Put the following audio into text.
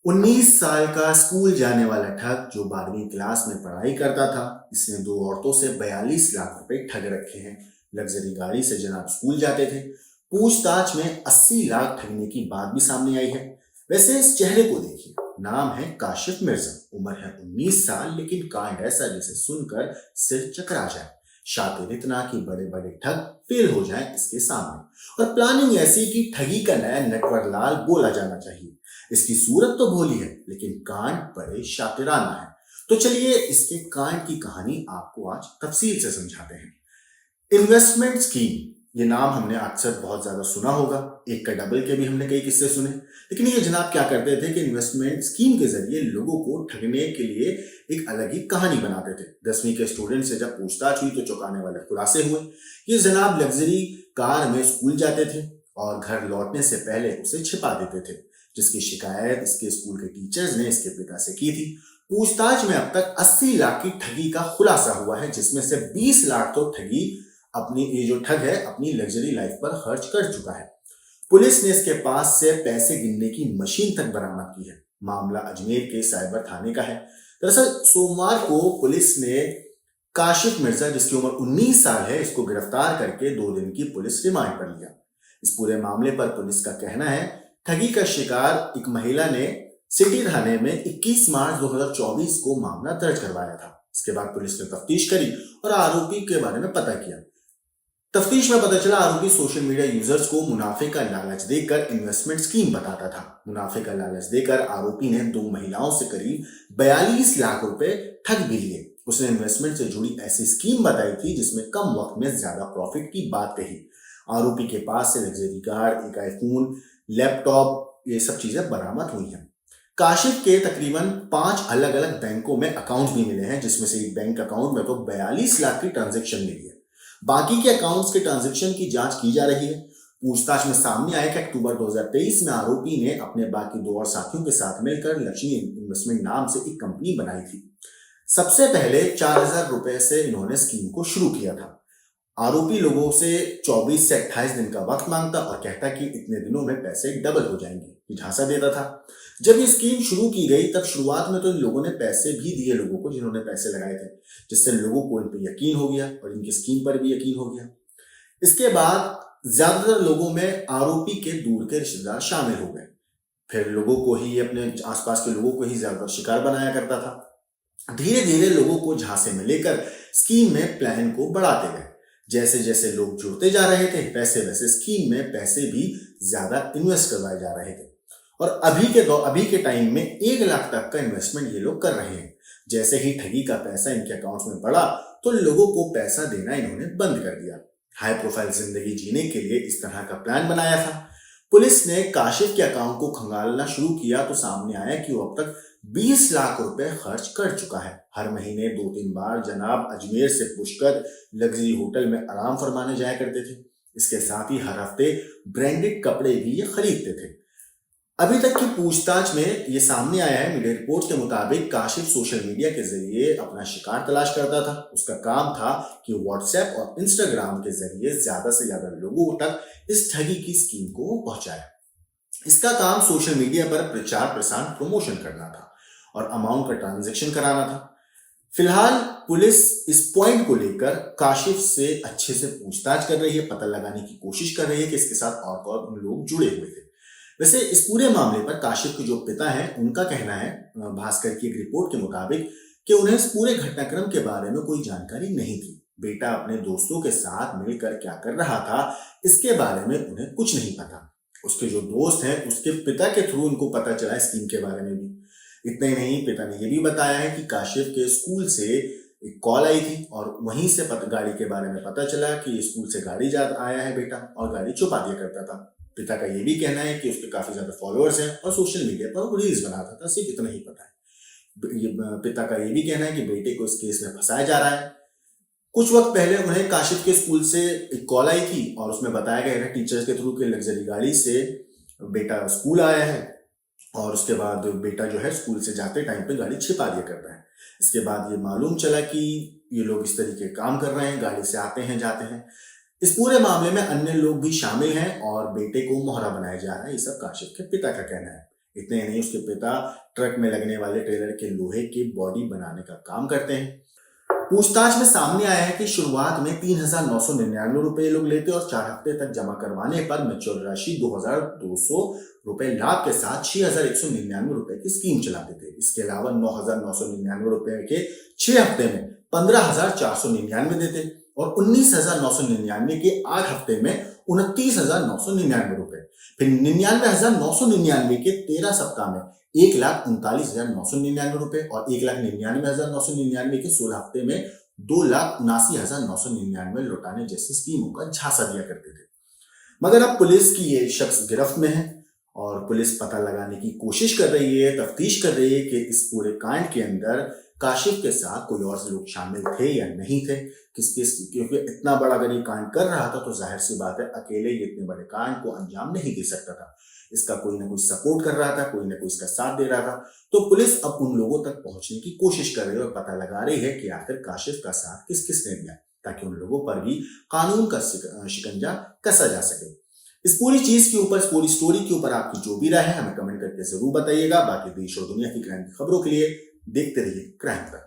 19 साल का स्कूल जाने वाला ठग जो 12वीं क्लास में पढ़ाई करता था, इसने दो औरतों से 42 लाख रुपए ठग रखे हैं। लग्जरी गाड़ी से जनाब स्कूल जाते थे। पूछताछ में 80 लाख ठगने की बात भी सामने आई है। वैसे इस चेहरे को देखिए, नाम है काशिफ मिर्जा, उम्र है 19 साल, लेकिन कांड ऐसा जिसे सुनकर सिर चकरा जाए। शातिर इतना कि बड़े बड़े ठग फेल हो जाएं इसके सामने, और प्लानिंग ऐसी कि ठगी का नया नटवरलाल बोला जाना चाहिए। इसकी सूरत तो भोली है, लेकिन कांड बड़े शातिराना है। तो चलिए इसके कांड की कहानी आपको आज तफसील से समझाते हैं। इन्वेस्टमेंट स्कीम, ये नाम हमने अक्सर बहुत ज्यादा सुना होगा। एक का डबल के भी हमने कई किस्से सुने। लेकिन ये जनाब क्या करते थे कि इन्वेस्टमेंट स्कीम के जरिए लोगों को ठगने के लिए एक अलग ही कहानी बनाते थे। 10वीं के स्टूडेंट से जब पूछताछ हुई तो चौंकाने वाले खुलासे हुए। ये जनाब लग्जरी कार में स्कूल जाते थे और घर लौटने से पहले उसे छिपा देते थे, जिसकी शिकायत इसके स्कूल के टीचर्स ने इसके पिता से की थी। पूछताछ में अब तक 80 लाख की ठगी का खुलासा हुआ है, जिसमें से 20 लाख तो ठगी अपनी ये जो ठग है अपनी लग्जरी लाइफ पर खर्च कर चुका है। पुलिस ने इसके पास से पैसे गिनने की मशीन तक बरामद की है। मामला अजमेर के साइबर थाने का है। दरअसल सोमवार को पुलिस ने काशिफ मिर्जा, जिसकी उम्र 19 साल है, इसको गिरफ्तार करके 2 दिन की पुलिस रिमांड पर लिया। इस पूरे मामले पर पुलिस का कहना है, ठगी का शिकार एक महिला ने सिटी थाने में 21 मार्च 2024 को मामला दर्ज करवाया था। इसके बाद पुलिस ने तफ्तीश करी और आरोपी के बारे में पता किया। तफ्तीश में पता चला आरोपी सोशल मीडिया यूजर्स को मुनाफे का लालच देकर इन्वेस्टमेंट स्कीम बताता था। मुनाफे का लालच देकर आरोपी ने 2 महिलाओं से करीब 42 लाख रुपए ठग भी लिए। उसने इन्वेस्टमेंट से जुड़ी ऐसी स्कीम बताई थी जिसमें कम वक्त में ज्यादा प्रॉफिट की बात कही। आरोपी के पास से लग्जरी कार, एक आईफोन, लैपटॉप, ये सब चीजें बरामद हुई हैं। काशिफ के तकरीबन 5 अलग अलग बैंकों में अकाउंट भी मिले हैं, जिसमें से एक बैंक अकाउंट में तो 42 लाख की ट्रांजैक्शन मिली है। बाकी के अकाउंट्स के ट्रांजैक्शन की जांच की जा रही है। पूछताछ में सामने आया कि अक्टूबर 2023 में आरोपी ने अपने बाकी 2 और साथियों के साथ मिलकर लक्ष्मी इन्वेस्टमेंट नाम से एक कंपनी बनाई थी। सबसे पहले 4000 रुपए से इन्होंने स्कीम को शुरू किया था। आरोपी लोगों से 24 से 28 दिन का वक्त मांगता और कहता कि इतने दिनों में पैसे डबल हो जाएंगे, ये झांसा देता था। जब ये स्कीम शुरू की गई तब शुरुआत में तो इन लोगों ने पैसे भी दिए लोगों को जिन्होंने पैसे लगाए थे, जिससे लोगों को इन पर यकीन हो गया और इनकी स्कीम पर भी यकीन हो गया। इसके बाद ज्यादातर लोगों में आरोपी के दूर के रिश्तेदार शामिल हो गए। फिर लोगों को ही, अपने आसपास के लोगों को ही ज्यादातर शिकार बनाया करता था। धीरे धीरे लोगों को झांसे में लेकर स्कीम में प्लान को बढ़ाते गए। जैसे जैसे लोग जुड़ते जा रहे थे वैसे वैसे स्कीम में पैसे भी ज्यादा इन्वेस्ट करवाए जा रहे थे। और अभी के टाइम में 1 लाख तक का इन्वेस्टमेंट ये लोग कर रहे हैं। जैसे ही ठगी का पैसा इनके अकाउंट्स में बढ़ा तो लोगों को पैसा देना इन्होंने बंद कर दिया। हाई प्रोफाइल जिंदगी जीने के लिए इस तरह का प्लान बनाया था। पुलिस ने काशिफ के अकाउंट को खंगालना शुरू किया तो सामने आया कि वो अब तक 20 लाख रुपए खर्च कर चुका है। हर महीने 2-3 बार जनाब अजमेर से पुष्कर लग्जरी होटल में आराम फरमाने जाया करते थे। इसके साथ ही हर हफ्ते ब्रांडेड कपड़े भी ये खरीदते थे। अभी तक की पूछताछ में ये सामने आया है, मीडिया रिपोर्ट के मुताबिक काशिफ सोशल मीडिया के जरिए अपना शिकार तलाश करता था। उसका काम था कि व्हाट्सएप और इंस्टाग्राम के जरिए ज्यादा से ज्यादा लोगों तक इस ठगी की स्कीम को पहुंचाए। इसका काम सोशल मीडिया पर प्रचार प्रसार प्रमोशन करना था और अमाउंट का ट्रांजैक्शन कराना था। फिलहाल पुलिस इस पॉइंट को लेकर काशिफ से अच्छे से पूछताछ कर रही है, पता लगाने की कोशिश कर रही है कि इसके साथ और कौन लोग जुड़े हुए थे। वैसे इस पूरे मामले पर काशिफ के जो पिता हैं उनका कहना है, भास्कर की एक रिपोर्ट के मुताबिक, कि उन्हें इस पूरे घटनाक्रम के बारे में कोई जानकारी नहीं थी। बेटा अपने दोस्तों के साथ मिलकर क्या कर रहा था इसके बारे में उन्हें कुछ नहीं पता। उसके जो दोस्त हैं उसके पिता के थ्रू उनको पता चला स्कीम के बारे में भी। इतना ही नहीं, पिता ने यह भी बताया है कि काशिफ के स्कूल से एक कॉल आई थी और वहीं से गाड़ी के बारे में पता चला कि स्कूल से गाड़ी जा आया है बेटा, और गाड़ी छुपा दिया करता था। पिता का यह भी कहना है कि उसके काफी ज्यादा फॉलोअर्स हैं और सोशल मीडिया पर वो रील्स बनाता था, सिर्फ इतना ही पता है। पिता का यह भी कहना है कि बेटे को इस केस में फंसाया जा रहा है। कुछ वक्त पहले उन्हें काशिफ के स्कूल से एक कॉल आई थी और उसमें बताया गया था टीचर्स के थ्रू कि लग्जरी गाड़ी से बेटा स्कूल आया है और उसके बाद बेटा जो है स्कूल से जाते टाइम पे गाड़ी छिपा दिया करता है। इसके बाद ये मालूम चला कि ये लोग इस तरीके काम कर रहे हैं, गाड़ी से आते हैं जाते हैं। इस पूरे मामले में अन्य लोग भी शामिल हैं और बेटे को मोहरा बनाया जा रहा है, ये सब काशिफ के पिता का कहना है। इतने ही नहीं, उसके पिता ट्रक में लगने वाले ट्रेलर के लोहे की बॉडी बनाने का काम करते हैं। पूछताछ में सामने आया है कि शुरुआत में 3,999 रुपए लोग लेते और 4 हफ्ते तक जमा करवाने पर मैच्योर राशि 2,200 रुपए लाभ के साथ 6,199 रुपए की स्कीम चलाते थे। इसके अलावा 9,999 रुपए के 6 हफ्ते में 15,499 देते और 19,999 के 8 हफ्ते में 29,999 रुपए। फिर 99,999 के 13 सप्ताह में 1,39,999 रुपए और 1,99,999 के 16 हफ्ते में 2,79,999 लौटाने जैसी स्कीमों का झांसा दिया करते थे। मगर अब पुलिस की ये शख्स गिरफ्त में है और पुलिस पता लगाने की कोशिश कर रही है, तफ्तीश कर रही है कि इस पूरे कांड के अंदर काशिफ के साथ कोई और लोग शामिल थे या नहीं थे, क्योंकि इतना बड़ा अगर ये कांड कर रहा था तो जाहिर सी बात है अकेले ये इतने बड़े कांड को अंजाम नहीं दे सकता था। इसका कोई ना कोई सपोर्ट कर रहा था, कोई ना कोई इसका साथ दे रहा था। तो पुलिस अब उन लोगों तक पहुंचने की कोशिश कर रही है और पता लगा रही है कि आखिर काशिफ का साथ किस किसने दिया, ताकि उन लोगों पर भी कानून का शिकंजा कसा जा सके। इस पूरी चीज के ऊपर, इस पूरी स्टोरी के ऊपर आपकी जो भी राय है हमें कमेंट करके जरूर बताइएगा। बाकी देश और दुनिया की क्राइम की खबरों के लिए देखते रहिए क्राइम तक।